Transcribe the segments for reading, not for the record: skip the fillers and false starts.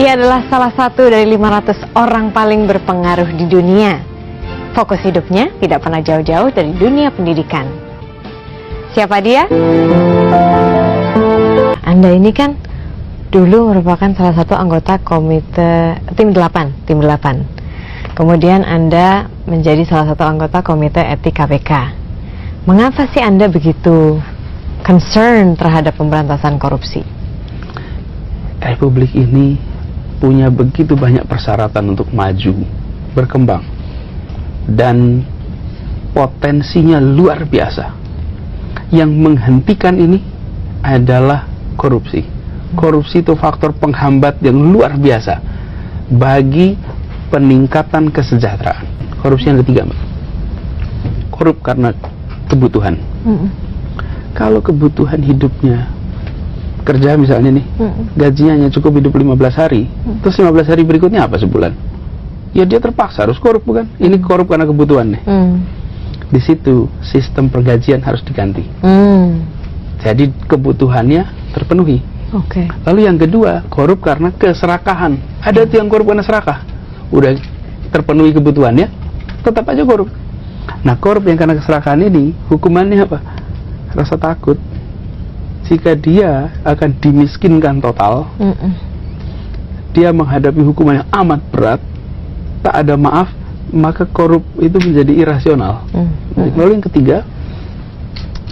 Ia adalah salah satu dari 500 orang paling berpengaruh di dunia. Fokus hidupnya tidak pernah jauh-jauh dari dunia pendidikan. Siapa dia? Anda ini kan dulu merupakan salah satu anggota komite tim 8. Kemudian Anda menjadi salah satu anggota komite etik KPK. Mengapa sih Anda begitu concern terhadap pemberantasan korupsi? Republik ini punya begitu banyak persyaratan untuk maju, berkembang, dan potensinya luar biasa. Yang menghentikan ini adalah korupsi. Korupsi itu faktor penghambat yang luar biasa bagi peningkatan kesejahteraan. Korupsi yang ketiga, Mbak. Korup karena kebutuhan. Kalau kebutuhan hidupnya, kerja misalnya nih, gajinya hanya cukup hidup 15 hari, terus 15 hari berikutnya apa sebulan? Ya dia terpaksa harus korup, bukan? Ini korup karena kebutuhan nih. Di situ sistem pergajian harus diganti. Jadi kebutuhannya terpenuhi. Lalu yang kedua, korup karena keserakahan. Ada tuh yang korup karena serakah. Udah terpenuhi kebutuhannya, tetap aja korup. Nah, korup yang karena keserakahan ini, hukumannya apa? Rasa takut. Jika dia akan dimiskinkan total, dia menghadapi hukuman yang amat berat, tak ada maaf, maka korup itu menjadi irasional. Lalu yang ketiga,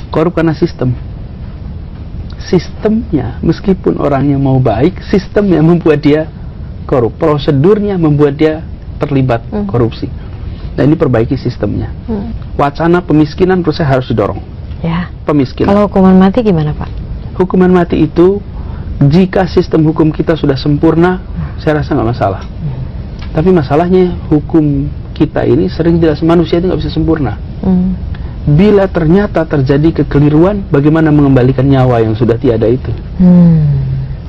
korup karena sistem. Sistemnya, meskipun orangnya mau baik, sistemnya membuat dia korup. Prosedurnya membuat dia terlibat korupsi. Dan ini perbaiki sistemnya. Wacana pemiskinan menurut saya harus didorong. Ya. Pemiskinan. Kalau hukuman mati gimana, Pak? Hukuman mati itu, jika sistem hukum kita sudah sempurna, saya rasa nggak masalah. Tapi masalahnya hukum kita ini sering tidak, manusia itu nggak bisa sempurna. Bila ternyata terjadi kekeliruan, bagaimana mengembalikan nyawa yang sudah tiada itu?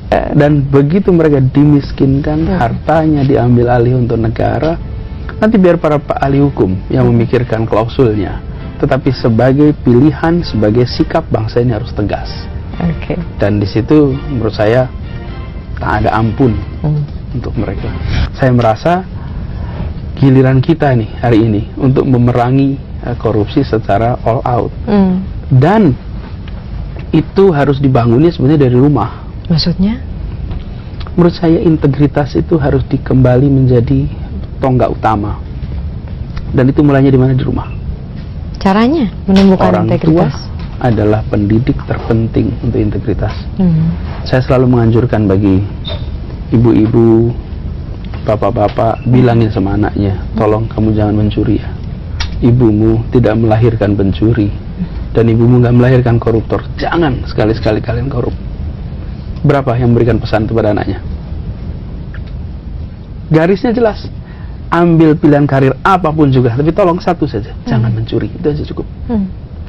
Dan begitu mereka dimiskinkan, hartanya diambil alih untuk negara, nanti biar para ahli hukum yang memikirkan klausulnya. Tetapi sebagai pilihan, sebagai sikap bangsa ini harus tegas. Dan di situ menurut saya tak ada ampun untuk mereka. Saya merasa giliran kita nih hari ini untuk memerangi korupsi secara all out. Dan itu harus dibangunnya sebenarnya dari rumah. Maksudnya? Menurut saya integritas itu harus dikembali menjadi tonggak utama. Dan itu mulainya di mana? Di rumah. Caranya menumbuhkan orang integritas. Tua adalah pendidik terpenting untuk integritas. Saya selalu menganjurkan bagi ibu-ibu, bapak-bapak, bilangin sama anaknya, tolong kamu jangan mencuri ya. Ibumu tidak melahirkan pencuri, dan ibumu nggak melahirkan koruptor. Jangan sekali-sekali kalian korup. Berapa yang memberikan pesan kepada anaknya? Garisnya jelas. Ambil pilihan karir apapun juga, tapi tolong satu saja, jangan mencuri. Itu aja cukup.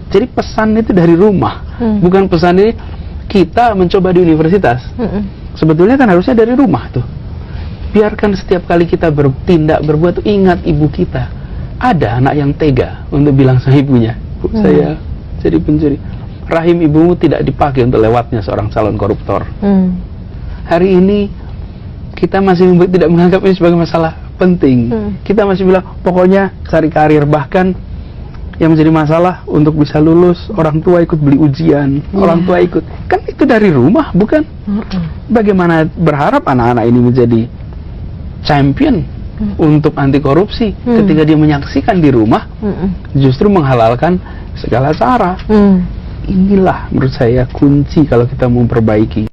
Jadi pesan itu dari rumah, bukan pesan ini kita mencoba di universitas. Sebetulnya kan harusnya dari rumah tuh. Biarkan setiap kali kita bertindak, berbuat, ingat ibu kita. Ada anak yang tega untuk bilang sama ibunya, Bu, saya jadi pencuri. Rahim ibumu tidak dipakai untuk lewatnya seorang calon koruptor. Hari ini kita masih tidak menganggap ini sebagai masalah penting. Kita masih bilang pokoknya cari karir, bahkan yang menjadi masalah untuk bisa lulus, orang tua ikut beli ujian, orang tua ikut, kan itu dari rumah, bukan? Bagaimana berharap anak-anak ini menjadi champion untuk anti korupsi ketika dia menyaksikan di rumah justru menghalalkan segala cara. Inilah menurut saya kunci kalau kita mau memperbaiki